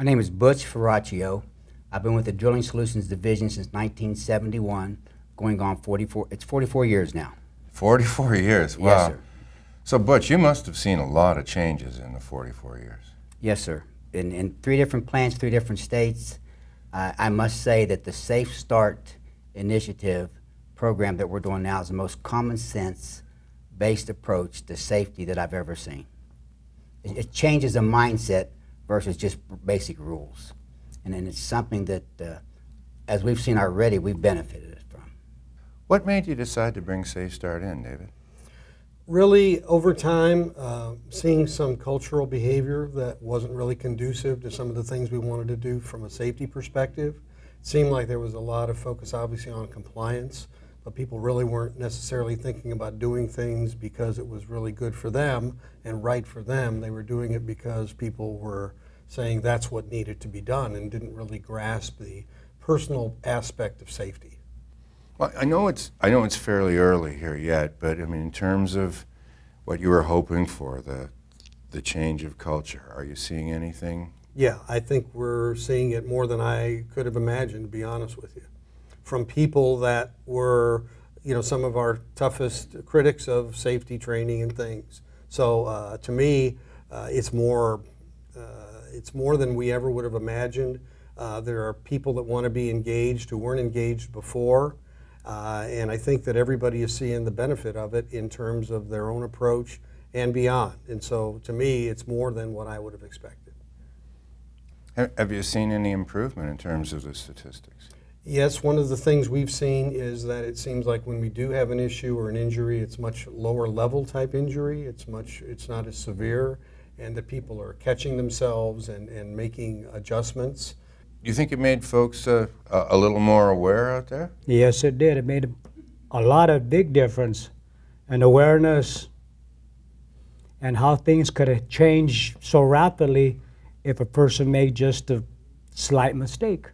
My name is Butch Ferraccio. I've been with the Drilling Solutions Division since 1971, going on 44 years now. 44 years, wow. Yes, sir. So Butch, you must have seen a lot of changes in the 44 years. Yes, sir. In 3 different plants, 3 different states. I must say that the SafeStart initiative program that we're doing now is the most common sense based approach to safety that I've ever seen. It changes a mindset versus just basic rules. And it's something that, as we've seen already, we've benefited from. What made you decide to bring SafeStart in, David? Really, over time, seeing some cultural behavior that wasn't really conducive to some of the things we wanted to do from a safety perspective. It seemed like there was a lot of focus, obviously, on compliance, but people really weren't necessarily thinking about doing things because it was really good for them and right for them. They were doing it because people were saying that's what needed to be done and didn't really grasp the personal aspect of safety. Well, I know it's fairly early here yet, but I mean, in terms of what you were hoping for, the change of culture, are you seeing anything? Yeah, I think we're seeing it more than I could have imagined, to be honest with you. From people that were, some of our toughest critics of safety training and things. So to me, it's more than we ever would have imagined. There are people that want to be engaged who weren't engaged before, and I think that everybody is seeing the benefit of it in terms of their own approach and beyond. And so to me, it's more than what I would have expected. Have you seen any improvement in terms of the statistics? Yes, one of the things we've seen is that it seems like when we do have an issue or an injury, it's much lower level type injury. It's not as severe, and that people are catching themselves and making adjustments. Do you think it made folks a little more aware out there? Yes, it did. It made a lot of big difference in awareness and how things could have changed so rapidly if a person made just a slight mistake.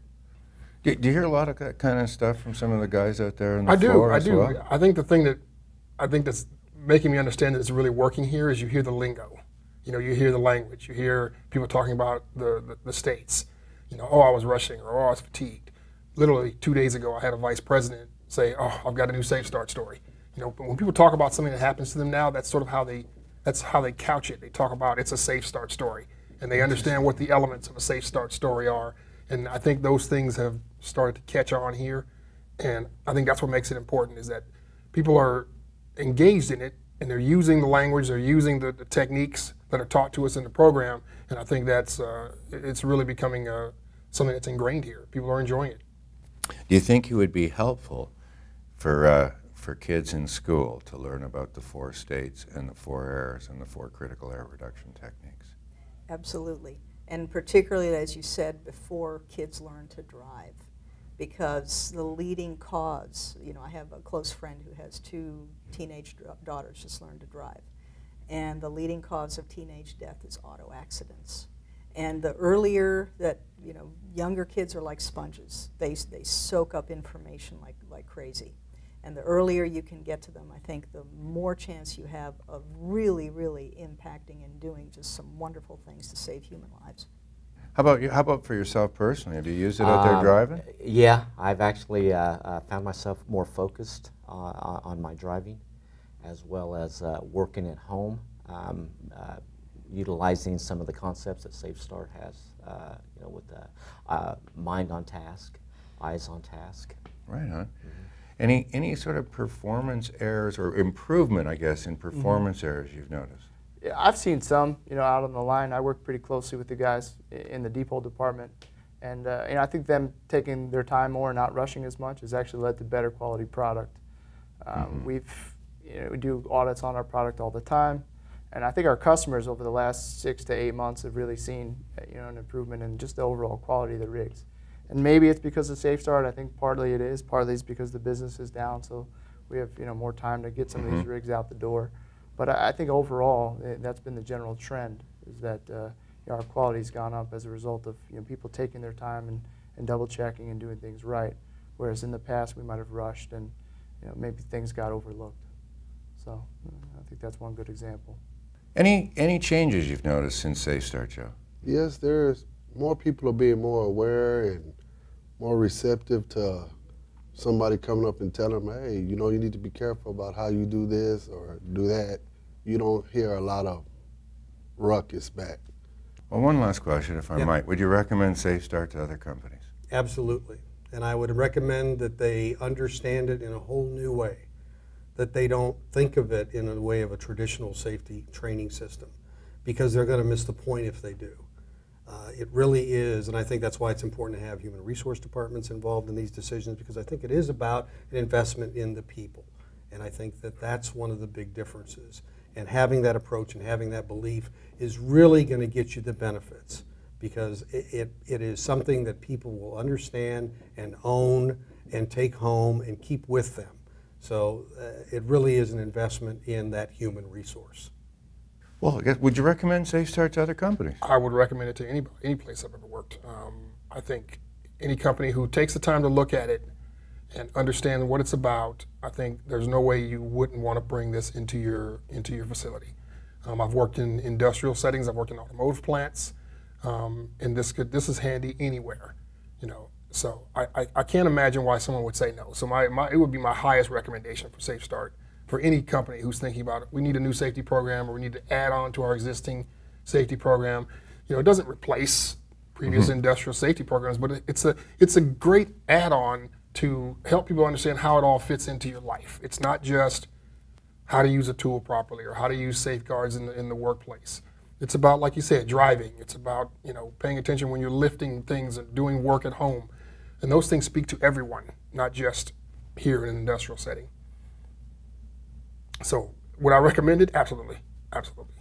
Do you hear a lot of that kind of stuff from some of the guys out there on the floor as well? I do. I think the thing that's making me understand that it's really working here is you hear the lingo. You hear the language. You hear people talking about the states. Oh, I was rushing, or oh, I was fatigued. Literally 2 days ago, I had a vice president say, oh, I've got a new SafeStart story. But when people talk about something that happens to them now, that's sort of how they couch it. They talk about it's a SafeStart story, and they understand what the elements of a SafeStart story are. And I think those things have started to catch on here, and I think that's what makes it important, is that people are engaged in it, and they're using the language, they're using the techniques that are taught to us in the program, and I think that's it's really becoming something that's ingrained here. People are enjoying it. Do you think it would be helpful for kids in school to learn about the 4 states and the 4 errors and the 4 critical error reduction techniques? Absolutely. And particularly, as you said, before kids learn to drive, because the leading cause, I have a close friend who has 2 teenage daughters just learned to drive, and the leading cause of teenage death is auto accidents. And the earlier that, younger kids are like sponges. They soak up information like crazy. And the earlier you can get to them, I think the more chance you have of really, really impacting and doing just some wonderful things to save human lives. How about you? How about for yourself personally? Have you used it out there driving? Yeah, I've actually found myself more focused on my driving, as well as working at home, utilizing some of the concepts that SafeStart has, with mind on task, eyes on task. Right on. Any sort of performance errors or improvement, I guess, in performance errors you've noticed? Yeah, I've seen some, out on the line. I work pretty closely with the guys in the depot department, and I think them taking their time more and not rushing as much has actually led to better quality product. We do audits on our product all the time, and I think our customers over the last 6 to 8 months have really seen an improvement in just the overall quality of the rigs. And maybe it's because of SafeStart. I think partly it is. Partly it's because the business is down, so we have more time to get some of these rigs out the door. But I think overall that's been the general trend, is that our quality's gone up as a result of people taking their time and double checking and doing things right. Whereas in the past we might have rushed and maybe things got overlooked. So I think that's one good example. Any changes you've noticed since SafeStart, Joe? Yes, there's more people are being more aware and more receptive to somebody coming up and telling them, hey, you know, you need to be careful about how you do this or do that. You don't hear a lot of ruckus back. Well, one last question, if I Yeah. might. Would you recommend SafeStart to other companies? Absolutely. And I would recommend that they understand it in a whole new way, that they don't think of it in a way of a traditional safety training system, because they're going to miss the point if they do. It really is, and I think that's why it's important to have human resource departments involved in these decisions, because I think it is about an investment in the people. And I think that that's one of the big differences. And having that approach and having that belief is really going to get you the benefits, because it is something that people will understand and own and take home and keep with them. So it really is an investment in that human resource. Well, I guess, would you recommend SafeStart to other companies? I would recommend it to any place I've ever worked. I think any company who takes the time to look at it and understand what it's about, I think there's no way you wouldn't want to bring this into your facility. I've worked in industrial settings. I've worked in automotive plants, and this is handy anywhere, you know. So I can't imagine why someone would say no. So it would be my highest recommendation for SafeStart for any company who's thinking about it. We need a new safety program, or we need to add on to our existing safety program. You know, it doesn't replace previous industrial safety programs, but it's a great add-on to help people understand how it all fits into your life. It's not just how to use a tool properly or how to use safeguards in the workplace. It's about, like you said, driving. It's about, you know, paying attention when you're lifting things and doing work at home. And those things speak to everyone, not just here in an industrial setting. So would I recommend it? Absolutely. Absolutely.